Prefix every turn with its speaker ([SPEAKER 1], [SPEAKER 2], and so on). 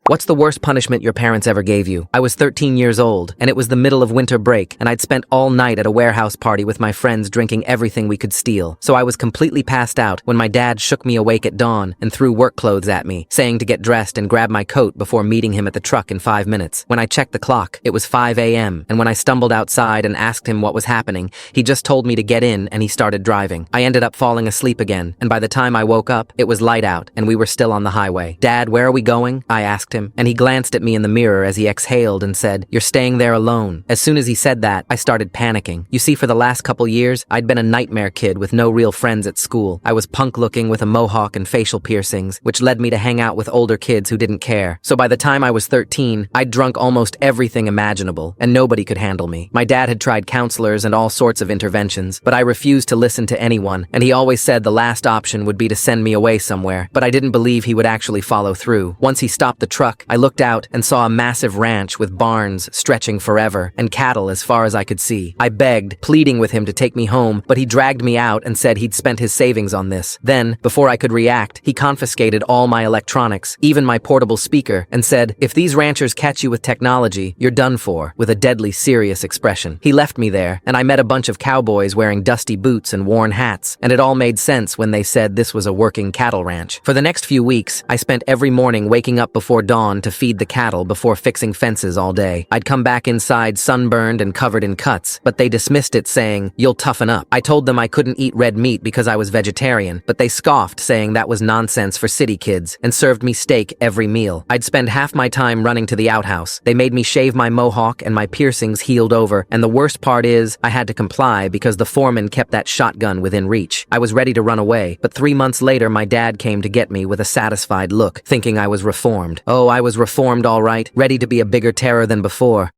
[SPEAKER 1] What's the worst punishment your parents ever gave you? I was 13 years old, and it was the middle of winter break, and I'd spent all night at a warehouse party with my friends drinking everything we could steal. So I was completely passed out when my dad shook me awake at dawn and threw work clothes at me, saying to get dressed and grab my coat before meeting him at the truck in 5 minutes. When I checked the clock, it was 5 a.m., and when I stumbled outside and asked him what was happening, he just told me to get in and he started driving. I ended up falling asleep again, and by the time I woke up, it was light out and we were still on the highway. "Dad, where are we going?" I asked him, and he glanced at me in the mirror as he exhaled and said, "You're staying there alone." As soon as he said that, I started panicking. You see, for the last couple years, I'd been a nightmare kid with no real friends at school. I was punk-looking with a mohawk and facial piercings, which led me to hang out with older kids who didn't care. So by the time I was 13, I'd drunk almost everything imaginable, and nobody could handle me. My dad had tried counselors and all sorts of interventions, but I refused to listen to anyone, and he always said the last option would be to send me away somewhere, but I didn't believe he would actually follow through. Once he stopped the truck, I looked out and saw a massive ranch with barns stretching forever and cattle as far as I could see. I begged, pleading with him to take me home, but he dragged me out and said he'd spent his savings on this. Then, before I could react, he confiscated all my electronics, even my portable speaker, and said, "If these ranchers catch you with technology, you're done for," with a deadly serious expression. He left me there, and I met a bunch of cowboys wearing dusty boots and worn hats, and it all made sense when they said this was a working cattle ranch. For the next few weeks, I spent every morning waking up before dawn to feed the cattle before fixing fences all day. I'd come back inside sunburned and covered in cuts, but they dismissed it saying, "You'll toughen up." I told them I couldn't eat red meat because I was vegetarian, but they scoffed, saying that was nonsense for city kids, and served me steak every meal. I'd spend half my time running to the outhouse. They made me shave my mohawk and my piercings healed over, and the worst part is, I had to comply because the foreman kept that shotgun within reach. I was ready to run away, but 3 months later my dad came to get me with a satisfied look, thinking I was reformed. Oh, I was reformed all right, ready to be a bigger terror than before.